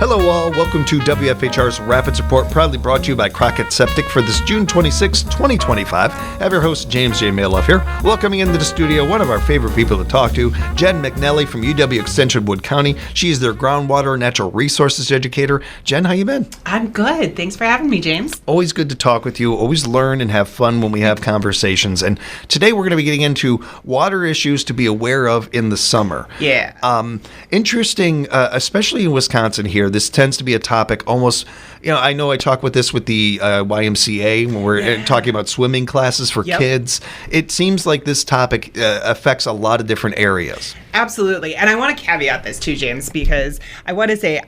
Hello all, welcome to WFHR's Rapids Report, proudly brought to you by Crockett Septic for this June 26, 2025. I have your host, James J. Maloff here, welcoming into the studio one of our favorite people to talk to, Jen McNally from UW Extension Wood County. She is their groundwater natural resources educator. Jen, how you been? I'm good. Thanks for having me, James. Always good to talk with you. Always learn and have fun when we have conversations. And today we're going to be getting into water issues to be aware of in the summer. Yeah. Interesting, especially in Wisconsin here. This tends to be a topic almost, I know I talk with this with the YMCA when we're talking about swimming classes for kids. It seems like this topic affects a lot of different areas. Absolutely. And I want to caveat this too, James, because I want to say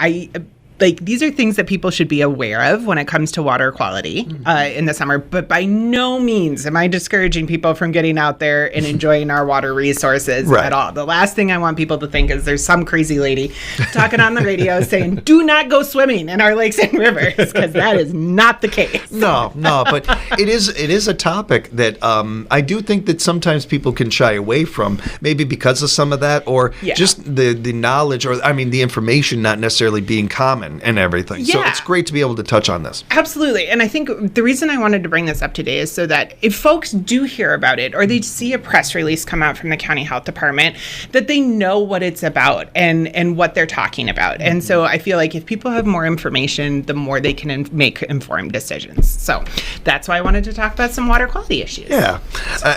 these are things that people should be aware of when it comes to water quality in the summer. But by no means am I discouraging people from getting out there and enjoying our water resources at all. The last thing I want people to think is there's some crazy lady talking on the radio saying, do not go swimming in our lakes and rivers, because that is not the case. No, but it is a topic that I do think that sometimes people can shy away from, maybe because of some of that, or just the knowledge, or the information not necessarily being common and everything. Yeah. So it's great to be able to touch on this. Absolutely. And I think the reason I wanted to bring this up today is so that if folks do hear about it, or they see a press release come out from the county health department, that they know what it's about and what they're talking about. Mm-hmm. And so I feel like if people have more information, the more they can make informed decisions. So that's why I wanted to talk about some water quality issues. Yeah.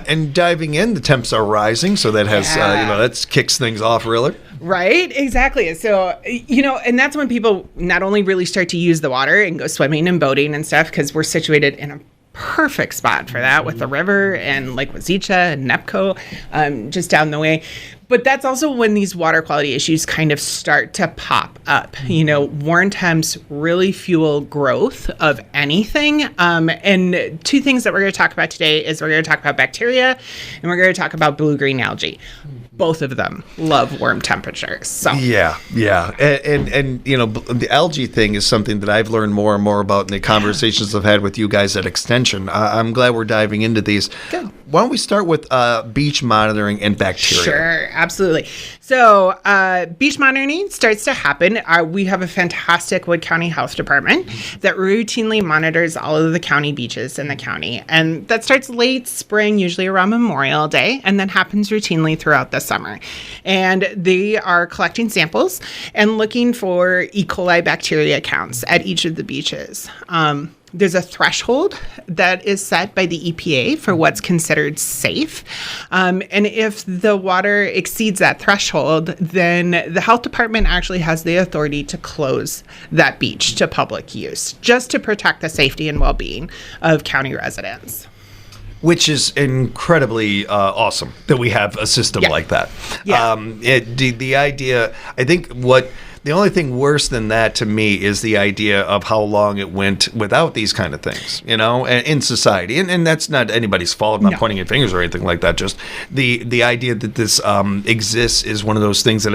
And diving in, the temps are rising, so that has, that kicks things off really. Right, exactly. So, and that's when people not only really start to use the water and go swimming and boating and stuff, because we're situated in a perfect spot for that with the river and Lake Wazeecha and NEPCO just down the way. But that's also when these water quality issues kind of start to pop up. Warm temps really fuel growth of anything. And two things that we're going to talk about today is we're going to talk about bacteria and we're going to talk about blue-green algae. Both of them love warm temperatures. So yeah, and the algae thing is something that I've learned more and more about in the conversations I've had with you guys at Extension. I'm glad we're diving into these. Good. Why don't we start with beach monitoring and bacteria? Sure, absolutely. So beach monitoring starts to happen. We have a fantastic Wood County Health Department that routinely monitors all of the county beaches in the county. And that starts late spring, usually around Memorial Day, and then happens routinely throughout the summer. And they are collecting samples and looking for E. coli bacteria counts at each of the beaches. There's a threshold that is set by the EPA for what's considered safe. And if the water exceeds that threshold, then the health department actually has the authority to close that beach to public use, just to protect the safety and well-being of county residents. Which is incredibly awesome that we have a system like that. Yeah. The idea, I think the only thing worse than that to me is the idea of how long it went without these kind of things, in society. And that's not anybody's fault. I'm not pointing at fingers or anything like that. Just the idea that this exists is one of those things that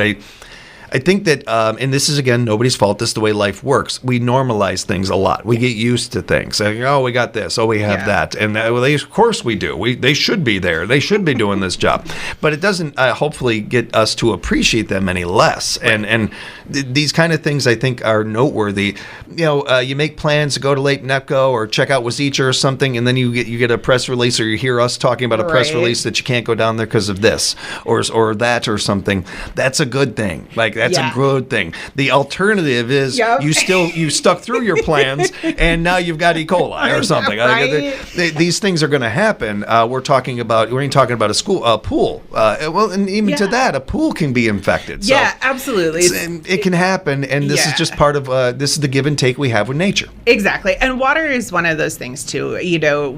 I think that, and this is, again, nobody's fault. This is the way life works. We normalize things a lot. We get used to things. Like, oh, we got this. Oh, we have that. And of course we do. They should be there. They should be doing this job. But it doesn't hopefully get us to appreciate them any less. And these kind of things, I think, are noteworthy. You make plans to go to Lake NEPCO or check out Wazeecha or something, and then you get a press release, or you hear us talking about a press release that you can't go down there because of this or that or something. That's a good thing. That's a good thing. The alternative is you stuck through your plans and now you've got E. coli or something. Right. These things are going to happen. We're talking about a pool. And even to that, a pool can be infected. Yeah, absolutely. It can happen, and this is just part of this is the give and take we have with nature. Exactly, and water is one of those things too.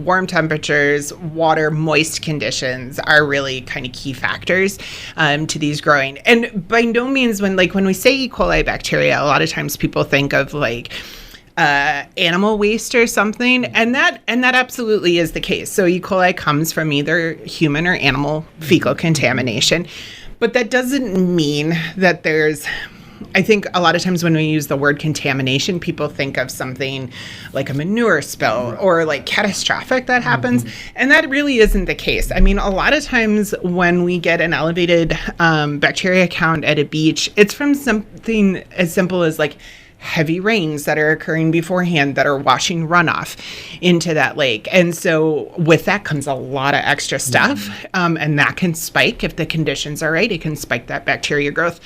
Warm temperatures, water, moist conditions are really kind of key factors to these growing. And by no means when we say E. coli bacteria, a lot of times people think of animal waste or something, and that absolutely is the case. So E. coli comes from either human or animal fecal contamination, but that doesn't mean that there's I think a lot of times when we use the word contamination, people think of something like a manure spill or like catastrophic that happens. And that really isn't the case. I mean, a lot of times when we get an elevated bacteria count at a beach, it's from something as simple as like heavy rains that are occurring beforehand that are washing runoff into that lake. And so with that comes a lot of extra stuff. And that can spike if the conditions are right. It can spike that bacteria growth.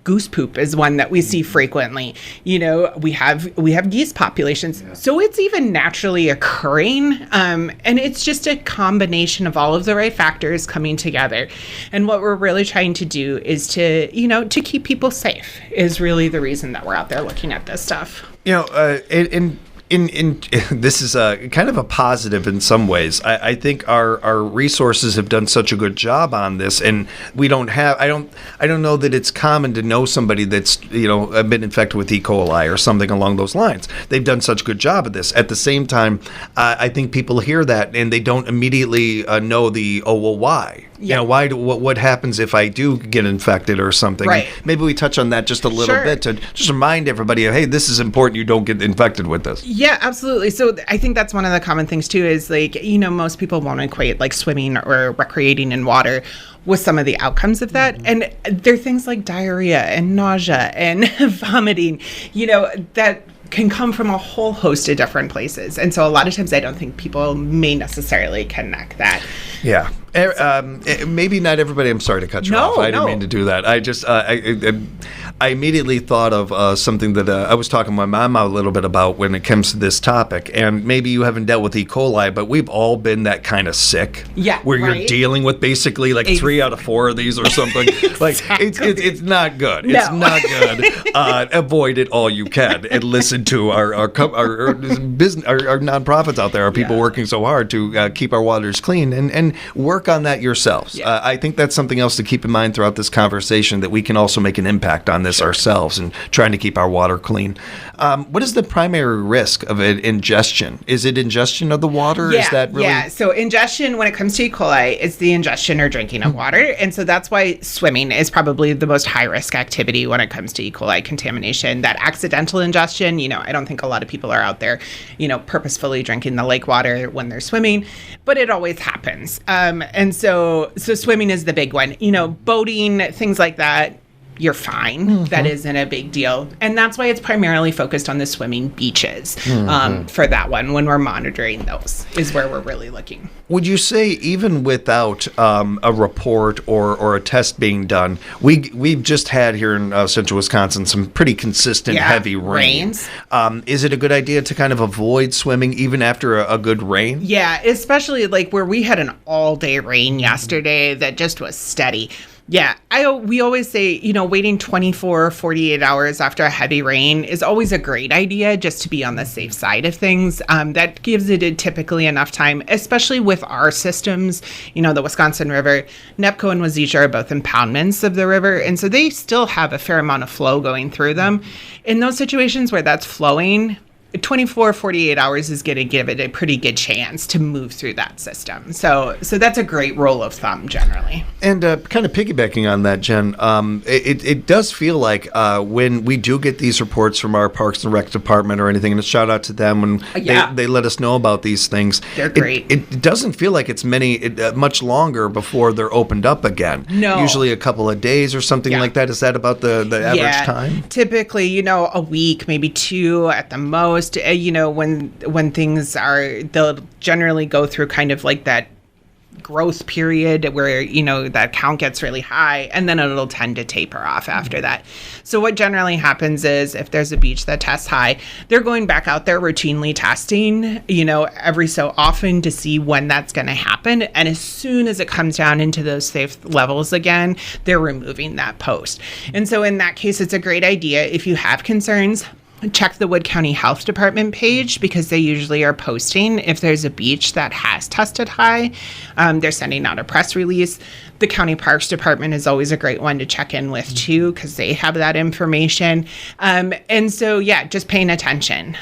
Goose poop is one that we see frequently. You know, we have geese populations, so it's even naturally occurring, and it's just a combination of all of the right factors coming together. And what we're really trying to do is to keep people safe is really the reason that we're out there looking at this stuff. You know, in this is kind of a positive in some ways. I think our resources have done such a good job on this, and we don't have. I don't know that it's common to know somebody that's been infected with E. coli or something along those lines. They've done such a good job of this. At the same time, I think people hear that and they don't immediately know why. Yeah. What happens if I do get infected or something? Right. Maybe we touch on that just a little Sure. bit to just remind everybody, hey, this is important. You don't get infected with this. Yeah, absolutely. So I think that's one of the common things too is most people won't equate like swimming or recreating in water with some of the outcomes of that. And there are things like diarrhea and nausea and vomiting, that can come from a whole host of different places. And so a lot of times I don't think people may necessarily connect that. Yeah. Maybe not everybody. I'm sorry to cut you off. I didn't mean to do that. I just I immediately thought of something that I was talking to my mom a little bit about when it comes to this topic. And maybe you haven't dealt with E. coli, but we've all been that kind of sick. Yeah, where right. you're dealing with basically like 3 out of 4 of these or something. Like it's not good. No. It's not good. Avoid it all you can and listen to our business, our nonprofits out there, our people working so hard to keep our waters clean and work on that yourselves. Yeah. I think that's something else to keep in mind throughout this conversation, that we can also make an impact on this ourselves and trying to keep our water clean. What is the primary risk of ingestion? Is it ingestion of the water? Yeah, Is that really? Yeah, so ingestion, when it comes to E. coli, is the ingestion or drinking of water. And so that's why swimming is probably the most high-risk activity when it comes to E. coli contamination. That accidental ingestion, I don't think a lot of people are out there, purposefully drinking the lake water when they're swimming, but it always happens. And so swimming is the big one. Boating, things like that, you're fine. Mm-hmm. That isn't a big deal. And that's why it's primarily focused on the swimming beaches for that one. When we're monitoring those is where we're really looking. Would you say even without a report or a test being done, we've just had here in central Wisconsin some pretty consistent heavy rains. Is it a good idea to kind of avoid swimming even after a good rain? Yeah, especially like where we had an all-day rain yesterday that just was steady. Yeah, we always say, waiting 24 or 48 hours after a heavy rain is always a great idea just to be on the safe side of things. That gives it typically enough time, especially with our systems. The Wisconsin River, NEPCO and Wazeesha are both impoundments of the river, and so they still have a fair amount of flow going through them. In those situations where that's flowing, 24, 48 hours is going to give it a pretty good chance to move through that system. So that's a great rule of thumb generally. And kind of piggybacking on that, Jen, it does feel like when we do get these reports from our Parks and Rec department or anything, and a shout out to them when they let us know about these things. They're great. It doesn't feel like it's much longer before they're opened up again. No. Usually a couple of days or something like that. Is that about the average time? Typically, a week, maybe 2 at the most. When things they'll generally go through kind of like that growth period where, that count gets really high, and then it'll tend to taper off after that. So what generally happens is if there's a beach that tests high, they're going back out there routinely testing, every so often to see when that's going to happen. And as soon as it comes down into those safe levels again, they're removing that post. And so in that case, it's a great idea if you have concerns, check the Wood County Health Department page because they usually are posting if there's a beach that has tested high. They're sending out a press release. The County Parks Department is always a great one to check in with too because they have that information. And so, just paying attention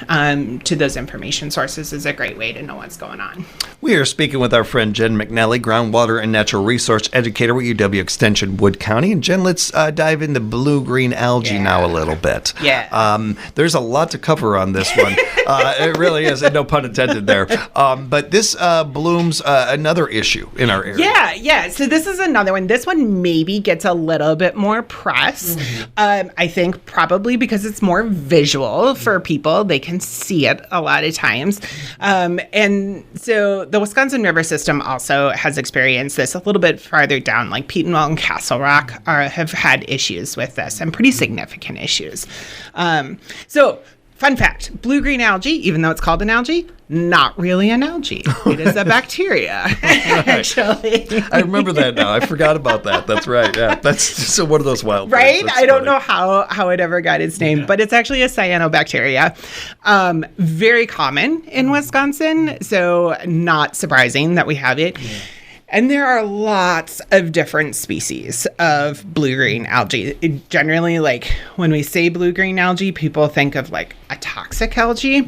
to those information sources is a great way to know what's going on. We are speaking with our friend Jen McNally, groundwater and natural resource educator with UW Extension Wood County. And Jen, let's dive into blue-green algae now a little bit. Yeah. There's a lot to cover on this one. It really is, and no pun intended there. But this blooms another issue in our area. Yeah. So this is another one. This one maybe gets a little bit more press. I think probably because it's more visual for people. They can see it a lot of times. And so the Wisconsin River system also has experienced this a little bit farther down, like Petenwell and Castle Rock have had issues with this, and pretty significant issues. So fun fact, blue-green algae, even though it's called an algae, not really an algae. It is a bacteria, actually. I remember that now. I forgot about that. That's right. Yeah, that's so one of those wild things. Right? That's I don't funny. know how it ever got its name, but it's actually a cyanobacteria. Very common in Wisconsin, so not surprising that we have it. Yeah. And there are lots of different species of blue-green algae. Generally, like when we say blue-green algae, people think of like a toxic algae.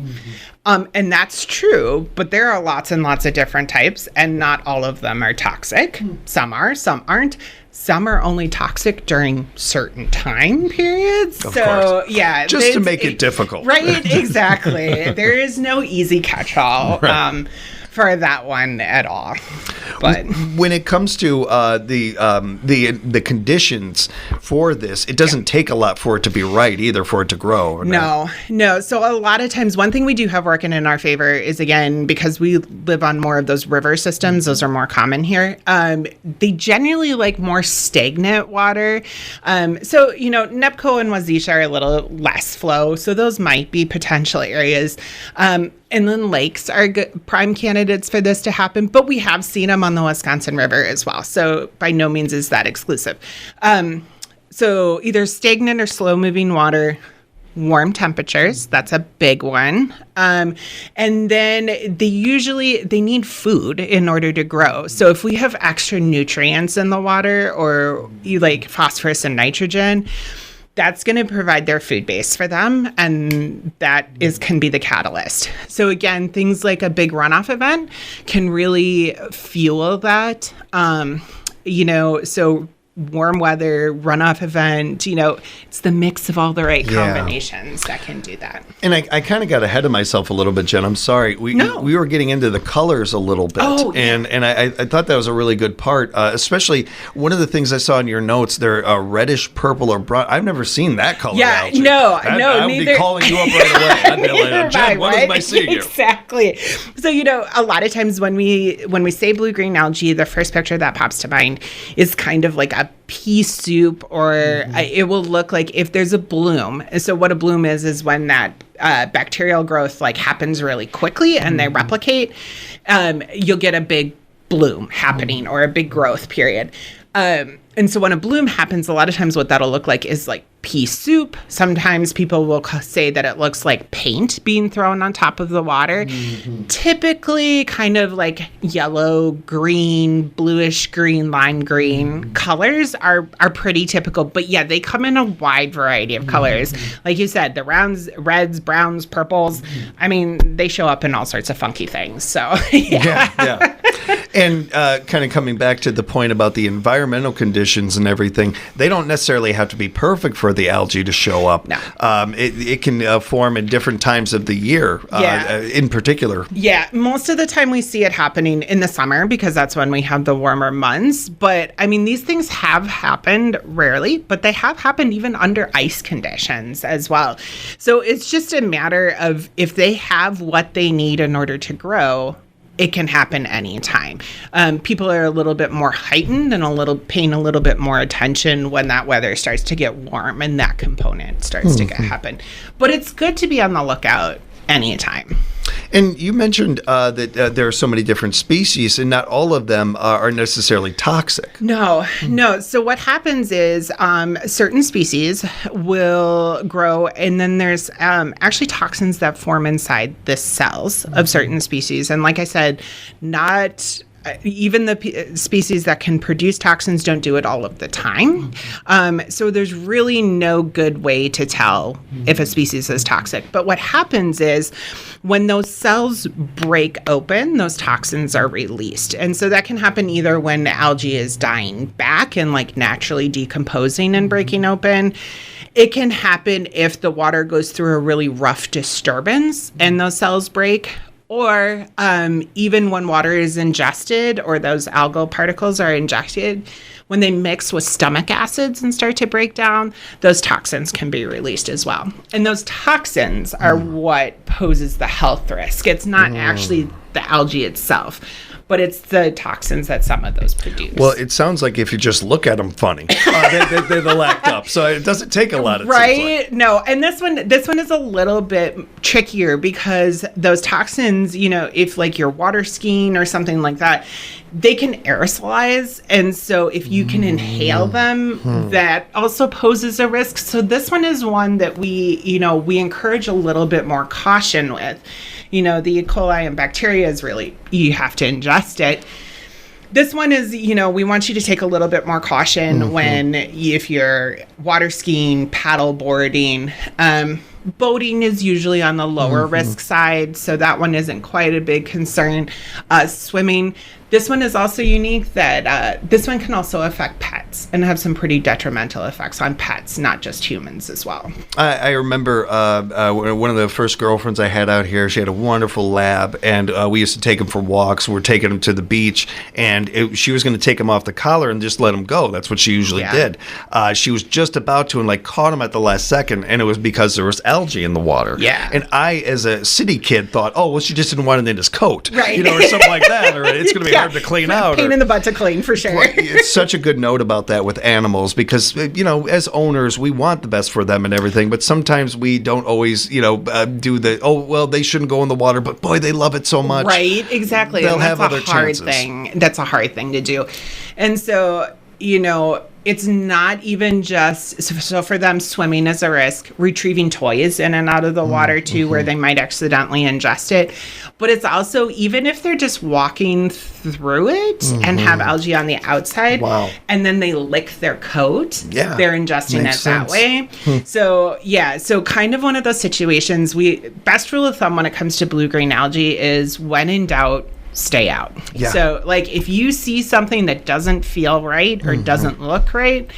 And that's true, but there are lots and lots of different types, and not all of them are toxic. Some are, some aren't. Some are only toxic during certain time periods. Of course. Yeah. Just to make it difficult. Right, exactly. There is no easy catch-all. Right. For that one at all. But when it comes to the conditions for this, it doesn't take a lot for it to be right either, for it to grow. No. So a lot of times, one thing we do have working in our favor is, again, because we live on more of those river systems, those are more common here. They generally like more stagnant water. So, Nepco and Waukesha are a little less flow, so those might be potential areas. Inland lakes are good, prime candidates for this to happen, but we have seen them on the Wisconsin River as well. So by no means is that exclusive. So either stagnant or slow-moving water, warm temperatures, that's a big one. And then they need food in order to grow. So if we have extra nutrients in the water, or like phosphorus and nitrogen, that's going to provide their food base for them, and that can be the catalyst. So again, things like a big runoff event can really fuel that. So warm weather, runoff event, it's the mix of all the right combinations that can do that. And I kind of got ahead of myself a little bit, Jen. I'm sorry. We were getting into the colors a little bit. Oh, yeah. And I thought that was a really good part, especially one of the things I saw in your notes, they're reddish purple or brown. I've never seen that color. Yeah, algae. I'll be calling you up right away. I'd be like, Jen, what am I seeing here? Exactly. So, a lot of times when we say blue-green algae, the first picture that pops to mind is kind of like a pea soup, or it will look like if there's a bloom. And so what a bloom is when that bacterial growth happens really quickly and they replicate. You'll get a big bloom happening or a big growth period. And so when a bloom happens, a lot of times what that'll look like is like pea soup. Sometimes people will say that it looks like paint being thrown on top of the water. Typically kind of like yellow, green, bluish green, lime green colors are pretty typical. But yeah, they come in a wide variety of colors. Like you said, the rounds, reds, browns, purples. I mean, they show up in all sorts of funky things. So yeah. And kind of coming back to the point about the environmental conditions and everything, they don't necessarily have to be perfect for the algae to show up. No. It can form in different times of the year, in particular. Yeah, most of the time we see it happening in the summer because that's when we have the warmer months. But I mean, these things have happened rarely, but they have happened even under ice conditions as well. So it's just a matter of if they have what they need in order to grow, it can happen anytime. People are a little bit more heightened and paying a little bit more attention when that weather starts to get warm and that component starts to happen. But it's good to be on the lookout anytime. And you mentioned that there are so many different species, and not all of them are necessarily toxic. No. So what happens is certain species will grow, and then there's actually toxins that form inside the cells of certain species. And like I said, not even the species that can produce toxins don't do it all of the time. So there's really no good way to tell if a species is toxic. But what happens is when those cells break open, those toxins are released. And so that can happen either when algae is dying back and naturally decomposing and breaking open. It can happen if the water goes through a really rough disturbance and those cells break. Or even when water is ingested or those algal particles are injected, when they mix with stomach acids and start to break down, those toxins can be released as well. And those toxins are what poses the health risk. It's not actually the algae itself, but it's the toxins that some of those produce. Well, it sounds like if you just look at them funny, they're lacked up. So it doesn't take a lot. Right? No, and this one is a little bit trickier because those toxins, if like you're water skiing or something like that, they can aerosolize, and so if you can inhale them, that also poses a risk. So this one is one that we encourage a little bit more caution with. The E. coli and bacteria is really, you have to ingest it. This one is, we want you to take a little bit more caution if you're water skiing, paddle boarding. Boating is usually on the lower risk side, so that one isn't quite a big concern. Swimming, this one is also unique that this one can also affect pets and have some pretty detrimental effects on pets, not just humans as well. I remember one of the first girlfriends I had out here, she had a wonderful lab, and we used to take him for walks. We're taking him to the beach, and she was going to take him off the collar and just let him go. That's what she usually did. She was just about to and caught him at the last second, and it was because there was algae in the water. Yeah. And I, as a city kid, thought, oh, well, she just didn't want it in his coat. Right. Or something like that. Or it's going to be hard to clean out. Pain in the butt to clean, for sure. It's such a good note about that with animals because, as owners, we want the best for them and everything, but sometimes we don't always, do they shouldn't go in the water, but boy, they love it so much. Right, exactly. They'll and have that's other a hard chances. thing. That's a hard thing to do. And so, it's not even just, so for them, swimming is a risk, retrieving toys in and out of the water too, where they might accidentally ingest it. But it's also, even if they're just walking through it and have algae on the outside, and then they lick their coat, they're ingesting it that way. So kind of one of those situations, best rule of thumb when it comes to blue-green algae is when in doubt, stay out. Yeah. So if you see something that doesn't feel right or doesn't look right,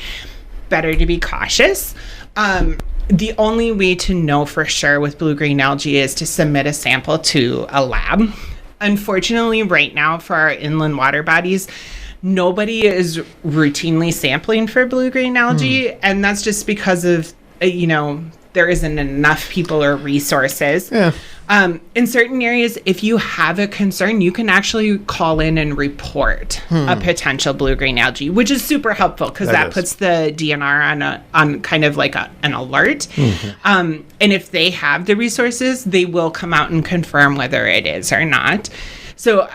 better to be cautious. The only way to know for sure with blue-green algae is to submit a sample to a lab. Unfortunately, right now for our inland water bodies, nobody is routinely sampling for blue-green algae, and that's just because of, there isn't enough people or resources. Yeah. In certain areas, if you have a concern, you can actually call in and report a potential blue-green algae, which is super helpful because that puts the DNR on kind of like an alert. And if they have the resources, they will come out and confirm whether it is or not. So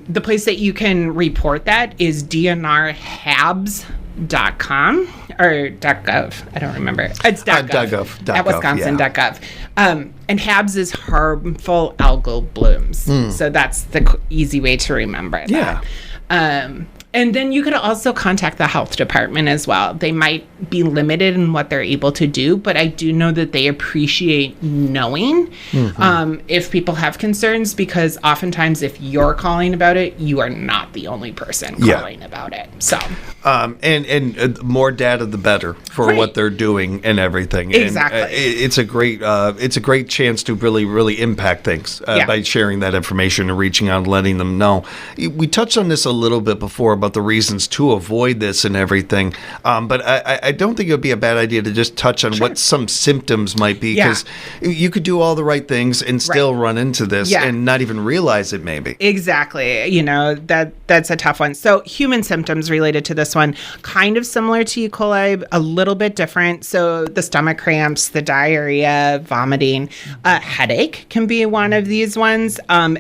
the place that you can report that is dnrhabs.com or .gov. I don't remember. It's .gov. At Wisconsin.gov. And HABs is harmful algal blooms. So that's the easy way to remember that. Yeah. And then you could also contact the health department as well. They might be limited in what they're able to do, but I do know that they appreciate knowing if people have concerns, because oftentimes if you're calling about it, you are not the only person calling about it. So, and more data, the better for what they're doing and everything. Exactly. And, it's a great chance to really impact things by sharing that information and reaching out and letting them know. We touched on this a little bit before about the reasons to avoid this and everything. But I don't think it would be a bad idea to just touch on what some symptoms might be, because you could do all the right things and still run into this and not even realize it maybe. Exactly. That's a tough one. So human symptoms related to this one, kind of similar to E. coli, a little bit different. So the stomach cramps, the diarrhea, vomiting, headache can be one of these ones.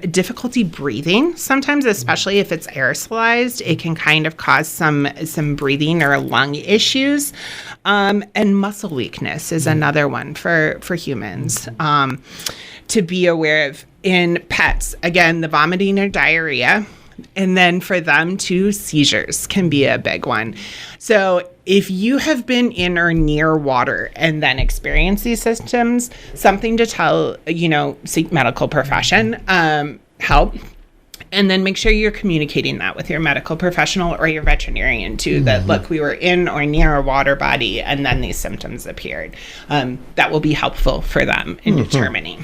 Difficulty breathing, sometimes, especially if it's aerosolized, it can kind of cause some breathing or lung issues. And muscle weakness is another one for humans to be aware of. In pets, again, the vomiting or diarrhea. And then for them too, seizures can be a big one. So if you have been in or near water and then experience these symptoms, something to tell, seek medical profession help. And then make sure you're communicating that with your medical professional or your veterinarian too, that look, we were in or near a water body and then these symptoms appeared. That will be helpful for them in determining.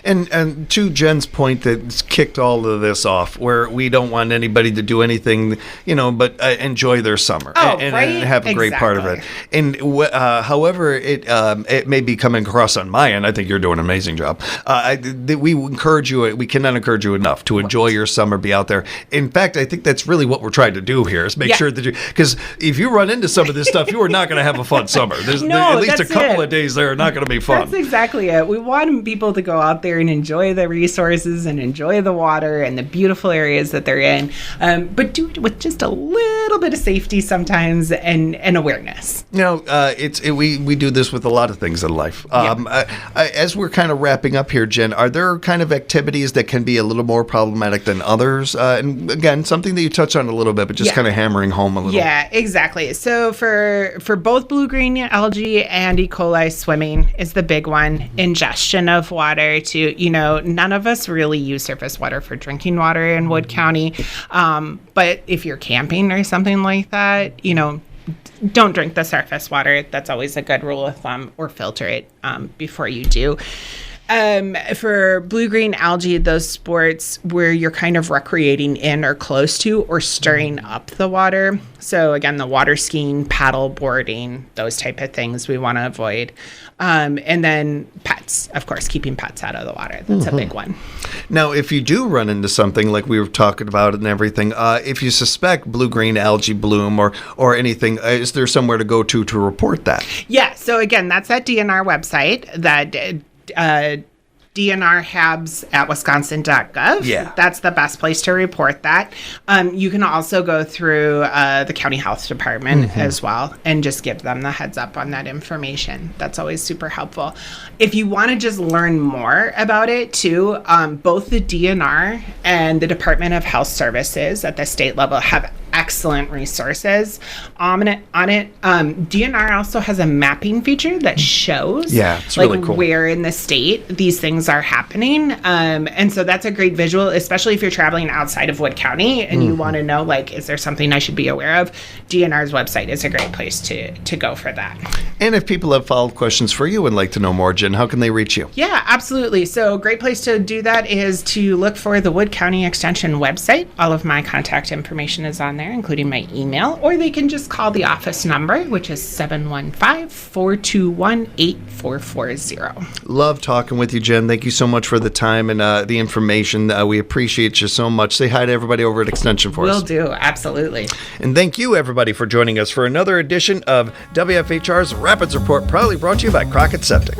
And to Jen's point that's kicked all of this off, where we don't want anybody to do anything, but enjoy their summer and have a great part of it. And however it may be coming across on my end, I think you're doing an amazing job. We encourage you. We cannot encourage you enough to enjoy your summer, be out there. In fact, I think that's really what we're trying to do here is make sure that because if you run into some of this stuff, you are not going to have a fun summer. There's at least a couple of days there are not going to be fun. That's exactly it. We want people to go out there and enjoy the resources and enjoy the water and the beautiful areas that they're in, but do it with just a little bit of safety sometimes and awareness. We do this with a lot of things in life. As we're kind of wrapping up here, Jen, are there kind of activities that can be a little more problematic than others? And again, something that you touched on a little bit, but just kind of hammering home a little. Yeah, exactly. So for both blue-green algae and E. coli, swimming is the big one. Ingestion of water none of us really use surface water for drinking water in Wood County. But if you're camping or something like that, don't drink the surface water. That's always a good rule of thumb, or filter it before you do. For blue-green algae, those sports where you're kind of recreating in or close to or stirring up the water. So again, the water skiing, paddle boarding, those type of things we want to avoid. And then pets, of course, keeping pets out of the water. That's a big one. Now, if you do run into something like we were talking about and everything, if you suspect blue-green algae bloom or anything, is there somewhere to go to report that? Yeah. So again, that's at DNR website, that DNRHabs at wisconsin.gov. Yeah. That's the best place to report that. You can also go through the county health department as well and just give them the heads up on that information. That's always super helpful. If you want to just learn more about it too, both the DNR and the Department of Health Services at the state level have excellent resources on it. DNR also has a mapping feature that shows it's really cool. where in the state these things are happening. And so that's a great visual, especially if you're traveling outside of Wood County and you want to know, is there something I should be aware of? DNR's website is a great place to go for that. And if people have follow-up questions for you and like to know more, Jen, how can they reach you? Yeah, absolutely. So a great place to do that is to look for the Wood County Extension website. All of my contact information is on there, including my email, or they can just call the office number, which is 715-421-8440. Love talking with you, Jen. Thank you so much for the time and the information. We appreciate you so much. Say hi to everybody over at Extension for us. Will do, absolutely. And thank you, everybody, for joining us for another edition of WFHR's Rapids Report, proudly brought to you by Crockett Septic.